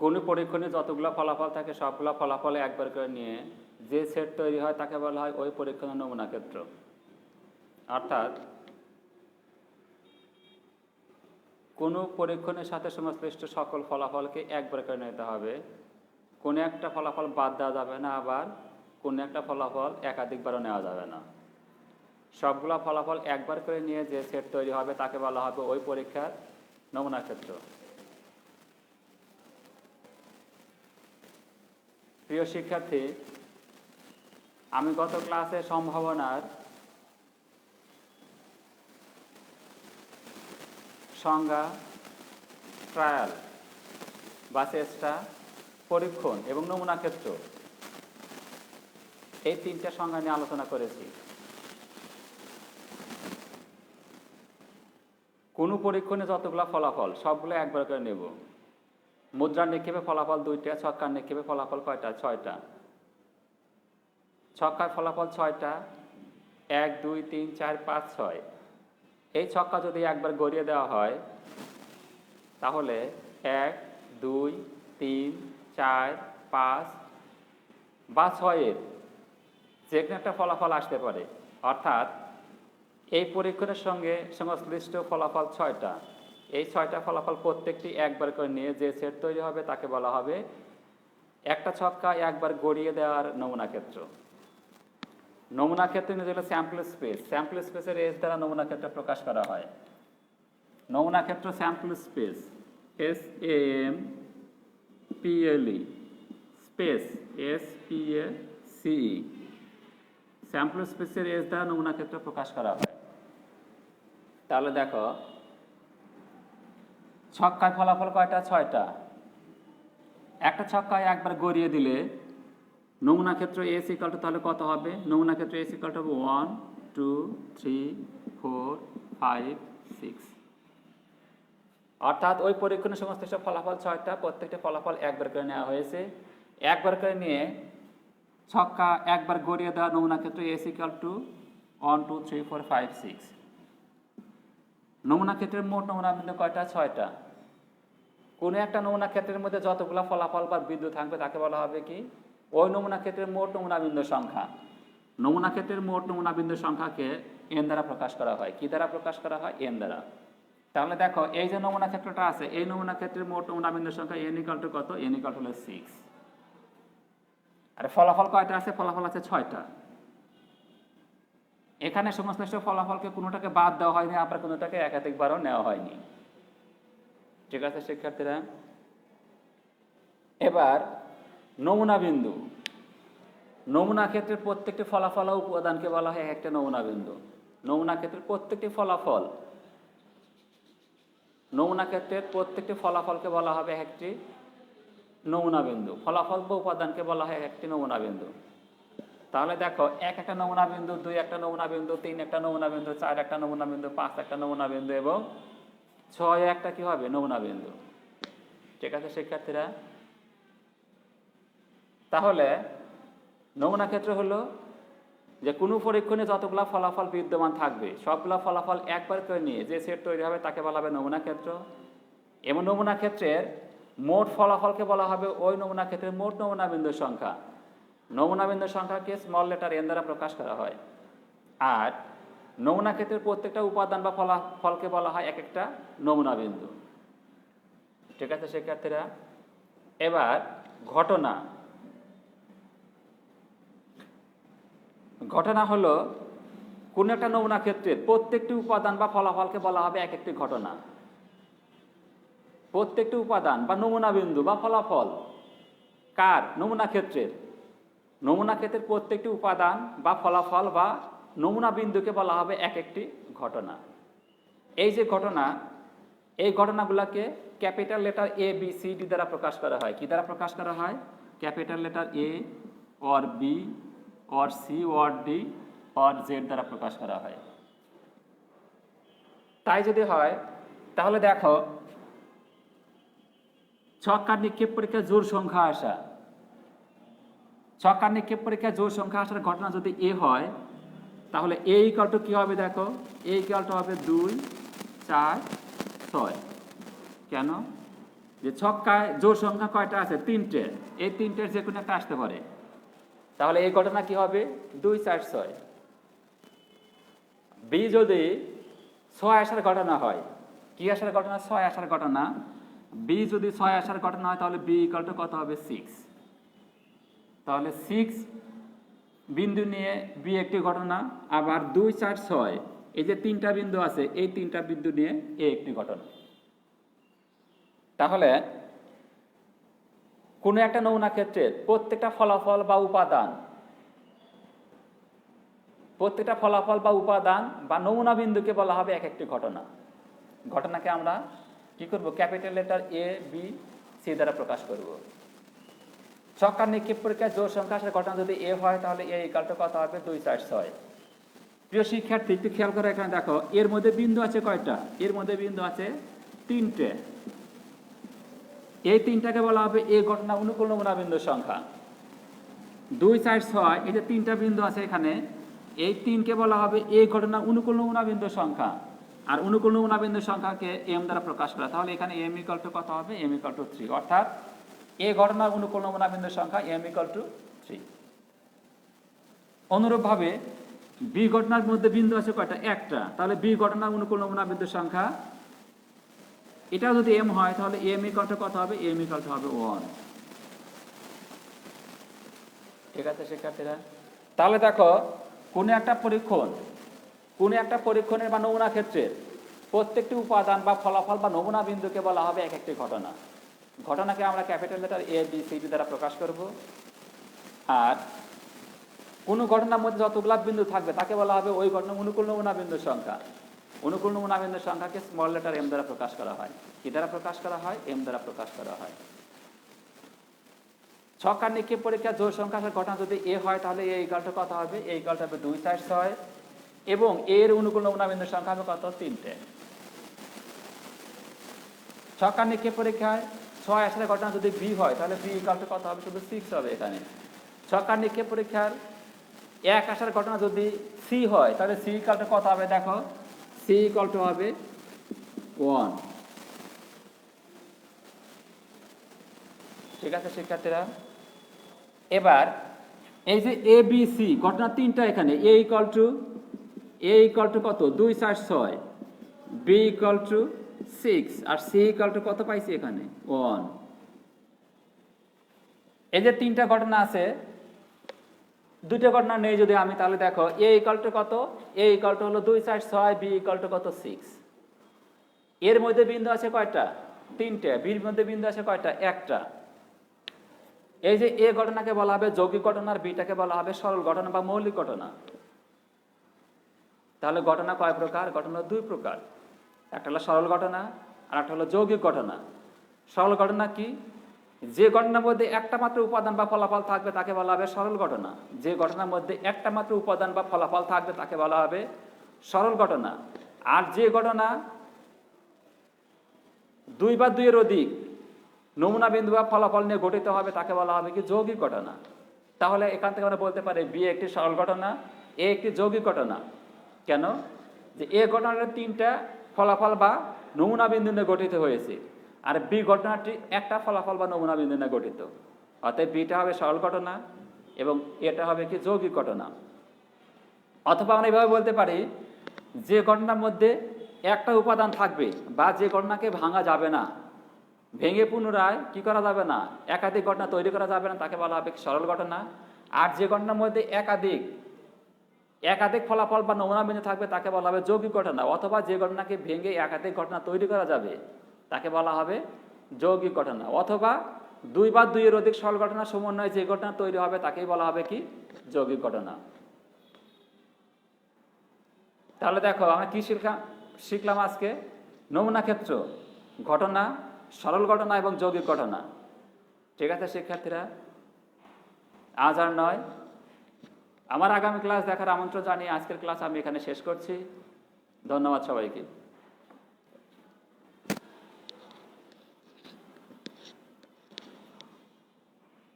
কোনো পরীক্ষণে যতগুলো ফলাফল থাকে সবগুলো ফলাফল একবার করে নিয়ে যে সেট তৈরি হয় তাকে বলা হয় ওই পরীক্ষণের নমুনা ক্ষেত্র। অর্থাৎ কোনো পরীক্ষণের সাথে সংশ্লিষ্ট সকল ফলাফলকে একবার করে নিতে হবে, কোনো একটা ফলাফল বাদ দেওয়া যাবে না, আবার কোনো একটা ফলাফল একাধিকবারও নেওয়া যাবে না। সবগুলো ফলাফল একবার করে নিয়ে যে সেট তৈরি হবে তাকে বলা হবে ওই পরীক্ষার নমুনা ক্ষেত্র। প্রিয় শিক্ষার্থী, আমি গত ক্লাসে সম্ভাবনার সংজ্ঞা, ট্রায়াল বা চেষ্টা, পরীক্ষণ এবং নমুনা ক্ষেত্র এই তিনটা সংজ্ঞা নিয়ে আলোচনা করেছি। কোনো পরীক্ষণে যতগুলো ফলাফল সবগুলো একবার করে নেব। মুদ্রার নিক্ষেপে ফলাফল 2টা, ছক্কার নিক্ষেপে ফলাফল কয়টা? 6টা। ছক্কার ফলাফল 6টা, 1 2 3 4 5 6। এই ছক্কা যদি একবার গড়িয়ে দেওয়া হয় তাহলে 1 2 3 4 5 বা 6-এর যে কোনো একটা ফলাফল আসতে পারে। অর্থাৎ এই পরীক্ষণের সঙ্গে সংশ্লিষ্ট ফলাফল 6টা। এই 6টা ফলাফল প্রত্যেকটি একবার করে নিয়ে যে সেট তৈরি হবে তাকে বলা হবে একটা ছক্কা একবার গড়িয়ে দেওয়ার নমুনা ক্ষেত্র। নমুনা ক্ষেত্র নিয়ে যেগুলো স্যাম্পল স্পেস, স্যাম্পল স্পেসের এস দ্বারা নমুনা ক্ষেত্র প্রকাশ করা হয়। নমুনা ক্ষেত্র sample space, SAMPLE, space SPACE, sample স্পেসের এস দ্বারা নমুনা ক্ষেত্র প্রকাশ করা হয়। তাহলে দেখো, ছক্কায় ফলাফল কয়টা? 6টা। একটা ছক্কায় একবার গড়িয়ে দিলে নমুনা ক্ষেত্র এস ইকাল টু তাহলে কত হবে? নমুনা ক্ষেত্র এস ইকাল টু 1 2 3 4 5 6। অর্থাৎ ওই পরীক্ষণের সংশ্লিষ্ট ফলাফল 6টা, প্রত্যেকটা ফলাফল একবার করে নেওয়া হয়েছে। একবার করে নিয়ে ছক্কা একবার গড়িয়ে দেওয়া নমুনা ক্ষেত্র এস ইকাল টু 1 2 3 4 5 6। নমুনা ক্ষেত্রের মোট নমুনা বিন্দু কয়টা? 6টা। কোনো একটা নমুনা ক্ষেত্রের মধ্যে যতগুলো ফলাফল বা বিন্দু থাকবে তাকে বলা হবে কি? ওই নমুনা ক্ষেত্রের মোট নমুনা বিন্দুর সংখ্যা। নমুনা ক্ষেত্রের মোট নমুনা বিন্দুর সংখ্যাকে n দ্বারা প্রকাশ করা হয়। কি দ্বারা প্রকাশ করা হয়? n দ্বারা। তাহলে দেখো, এই যে নমুনা ক্ষেত্রটা আছে, এই নমুনা ক্ষেত্রের মোট নমুনা বিন্দুর সংখ্যা n ইকাল টু কত? n equal to 6। আর ফলাফল কয়টা আছে? ফলাফল আছে 6টা। এখানে সংশ্লিষ্ট ফলাফলকে কোনোটাকে বাদ দেওয়া হয়নি, আবার কোনোটাকে একাধিকবারও নেওয়া হয়নি। ঠিক আছে শিক্ষার্থীরা? এবার নমুনা বিন্দু। নমুনা ক্ষেত্রের প্রত্যেকটি ফলাফল ও উপাদানকে বলা হয় একটা নমুনা বিন্দু। নমুনা ক্ষেত্রের প্রত্যেকটি ফলাফল, নমুনা ক্ষেত্রের প্রত্যেকটি ফলাফলকে বলা হবে একটি নমুনা বিন্দু। ফলাফল বা উপাদানকে বলা হয় একটি নমুনা বিন্দু। তাহলে দেখো, 1 একটা নমুনা বিন্দু, 2 একটা নমুনা বিন্দু, 3 একটা নমুনা বিন্দু, 4 একটা নমুনা বিন্দু, 5 একটা নমুনা বিন্দু এবং 6 একটা কি হবে? নমুনা বিন্দু। ঠিক আছে শিক্ষার্থীরা? তাহলে নমুনা ক্ষেত্র হলো যে কোনো পরীক্ষণে যতগুলো ফলাফল বিদ্যমান থাকবে সবগুলো ফলাফল একবার করে নিয়ে যে সেট তৈরি হবে তাকে বলা হবে নমুনা ক্ষেত্র। এবং নমুনা ক্ষেত্রের মোট ফলাফলকে বলা হবে ওই নমুনা ক্ষেত্রের মোট নমুনা বিন্দুর সংখ্যা। নমুনা বিন্দুর সংখ্যাকে স্মল লেটার n দ্বারা প্রকাশ করা হয়। আর নমুনা ক্ষেত্রের প্রত্যেকটা উপাদান বা ফলাফলকে বলা হয় এক একটা নমুনা বিন্দু। ঠিক আছে শিক্ষার্থীরা? এবার ঘটনা। ঘটনা হলো কোন একটা নমুনা ক্ষেত্রের প্রত্যেকটি উপাদান বা ফলাফলকে বলা হবে এক একটি ঘটনা। প্রত্যেকটি উপাদান বা নমুনা বিন্দু বা ফলাফল কার? নমুনা ক্ষেত্রের। নমুনা ক্ষেত্রের প্রত্যেকটি উপাদান বা ফলাফল বা নমুনা বিন্দুকে বলা হবে এক একটি ঘটনা। এই যে ঘটনা, এই ঘটনাগুলোকে capital letter A B C D দ্বারা প্রকাশ করা হয়। কি দ্বারা প্রকাশ করা হয়? Capital letter A or B or C or D or Z দ্বারা প্রকাশ করা হয়। তাই যদি হয় তাহলে দেখো, ছক্কার নিক্ষেপ পরীক্ষায় জোড় সংখ্যা আসা, ছক্কার নিক্ষেপ পরীক্ষায় জোড় সংখ্যা আসার ঘটনা যদি A হয় তাহলে A ইকুয়াল টু কি হবে? দেখো, A ইকুয়াল টু হবে 2 4 6। কেন? যে ছক্কায় জোড় সংখ্যা কয়টা আছে? 3টে। এই 3টের যে কোনো একটা আসতে পারে। তাহলে এই ঘটনা কি হবে? 2, 4, 6। বি যদি 6 আসার ঘটনা হয়, কি আসার ঘটনা? 6 আসার ঘটনা। বি যদি 6 আসার ঘটনা হয় তাহলে বি ইকুয়াল টু কত হবে? 6। তাহলে 6 বিন্দু নিয়ে বি একটি ঘটনা, আবার 2, 4, 6 এই যে 3টা বিন্দু আছে এই 3টা বিন্দু নিয়ে এ একটি ঘটনা। তাহলে কোনো একটা নমুনা ক্ষেত্রের প্রত্যেকটা ফলাফল বা উপাদান বা নমুনা বিন্দুকে বলা হবে এক একটি ঘটনা। ঘটনাকে আমরা কি করব? Capital letter A B C দ্বারা প্রকাশ করব। ছক্কার নিক্ষেপ পরীক্ষায় জোড় সংখ্যা আসার ঘটনা যদি এ হয় তাহলে এ ইকুয়াল টু কত হবে? 2, 4, 6। প্রিয় শিক্ষার্থী, একটু খেয়াল করে এখানে দেখো, এর মধ্যে বিন্দু আছে কয়টা? এর মধ্যে বিন্দু আছে 3টে। এই 3টাকে বলা হবে এ ঘটনা অনুকূল নমুনা বিন্দুর সংখ্যা। 2, 4, 6 এই যে 3টা বিন্দু আছে এখানে, এই 3কে বলা হবে এ ঘটনা অনুকূল নমুনা বিন্দুর সংখ্যা। আর অনুকূল নমুনা বিন্দুর সংখ্যাকে এম দ্বারা প্রকাশ করা। তাহলে এখানে এম ইকুয়াল টু কত হবে? M equal to 3। অর্থাৎ এ ঘটনার অনুকূল নমুনা বিন্দুর সংখ্যা এম ইকুয়াল টু 3। অনুরূপভাবে বি ঘটনার মধ্যে বিন্দু আছে কয়টা? একটা। তাহলে বি ঘটনার অনুকূল নমুনা বিন্দুর সংখ্যা, এটা যদি এম হয় তাহলে এম ইকুয়াল টু কত হবে? এম ইকুয়াল টু হবে 1। ঠিক আছে শিক্ষার্থীরা? তাহলে দেখো, কোনো একটা পরীক্ষণের বা নমুনা ক্ষেত্রের প্রত্যেকটি উপাদান বা ফলাফল বা নমুনা বিন্দুকে বলা হবে এক একটি ঘটনা। ঘটনাকে আমরা capital letter A B C D দ্বারা প্রকাশ করব। আর কোনো ঘটনার মধ্যে যতগুলা বিন্দু থাকবে তাকে বলা হবে ওই ঘটনা অনুকূল নমুনা বিন্দুর সংখ্যা। অনুকূল নমুনা বিন্দুর সংখ্যাকে স্মল লেটার এম দ্বারা প্রকাশ করা হয়। কি দ্বারা প্রকাশ করা হয়? এম দ্বারা প্রকাশ করা হয়। ছক্কার নিক্ষেপ পরীক্ষা জোড় সংখ্যা আসার ঘটনা যদি এ হয় তাহলে এ ইকুয়াল টু কত হবে? এ ইকুয়াল টু হবে 2, 4, 6 এবং এর অনুকূল নমুনা বিন্দুর সংখ্যা হবে কত? 3টে। ছক্কার নিক্ষেপ পরীক্ষায় 6 আসার ঘটনা যদি বি হয় তাহলে বি ইকুয়াল টু কত হবে? শুধু 6 হবে এখানে। ছক্কার নিক্ষেপ পরীক্ষার 1 আসার ঘটনা যদি সি হয় তাহলে সি ইকুয়াল টু কত হবে? দেখো, সি ইকুয়াল টু হবে 1। ঠিক আছে শিক্ষার্থীরা? এবার এই যে এ বি সি ঘটনা 3টা এখানে, এ ইকুয়াল টু কত? 2, 4, 6, বি ইকুয়াল টু 6 আর সি ইকুয়াল টু কত পাইছি এখানে? 1। এই যে 3টা ঘটনা আছে, 2টা ঘটনা নেই যদি আমি, তাহলে দেখো এ ইকুয়াল টু কত? এ ইকুয়াল টু হলো 2, 4, 6, বি ইকুয়াল টু কত? 6। এর মধ্যে বিন্দু আছে কয়টা? 3টে। বির মধ্যে বিন্দু আছে কয়টা? একটা। এই যে এ ঘটনাকে বলা হবে যৌগিক ঘটনা আর বিটাকে বলা হবে সরল ঘটনা বা মৌলিক ঘটনা। তাহলে ঘটনা কয় প্রকার? ঘটনা 2 প্রকার। একটা হলো সরল ঘটনা আর একটা হলো যৌগিক ঘটনা। সরল ঘটনা কি? যে ঘটনার মধ্যে একটা মাত্র উপাদান বা ফলাফল থাকবে তাকে বলা হবে সরল ঘটনা। যে ঘটনার মধ্যে একটা মাত্র উপাদান বা ফলাফল থাকবে তাকে বলা হবে সরল ঘটনা। আর যে ঘটনা 2 বা 2 এর অধিক নমুনা বিন্দু বা ফলাফল নিয়ে গঠিত হবে তাকে বলা হবে কি? যৌগিক ঘটনা। তাহলে এখান থেকে আমরা বলতে পারি বি একটি সরল ঘটনা, এ একটি যৌগিক ঘটনা। কেন? যে এ ঘটনাটা 3টা ফলাফল বা নমুনা বিন্দু নিয়ে গঠিত হয়েছে, আর বি ঘটনাটি একটা ফলাফল বা নমুনা বিন্দু নিয়ে গঠিত। অতএব বিটা হবে সরল ঘটনা এবং এটা হবে কি? যৌগিক ঘটনা। অথবা আমরা এভাবে বলতে পারি, যে ঘটনার মধ্যে একটা উপাদান থাকবে বা যে ঘটনাকে ভাঙা যাবে না, ভেঙে পুনরায় কি করা যাবে না, একাধিক ঘটনা তৈরি করা যাবে না, তাকে বলা হবে সরল ঘটনা। আর যে ঘটনার মধ্যে একাধিক ফলাফল বা নমুনা বিন্দু থাকবে তাকে বলা হবে যৌগিক ঘটনা। অথবা যে ঘটনাকে ভেঙে একাধিক ঘটনা তৈরি করা যাবে তাকে বলা হবে যৌগিক ঘটনা। অথবা 2 বা 2 এর অধিক সরল ঘটনার সমন্বয়ে যে ঘটনা তৈরি হবে তাকেই বলা হবে কি? যৌগিক ঘটনা। তাহলে দেখো আমরা কি শিখলাম আজকে? নমুনা ক্ষেত্র, ঘটনা, সরল ঘটনা এবং যৌগিক ঘটনা। ঠিক আছে শিক্ষার্থীরা? আজ আর নয়, আমার আগামী ক্লাস দেখার আমন্ত্রণ জানিয়ে আজকের ক্লাস আমি এখানে শেষ করছি। ধন্যবাদ সবাইকে।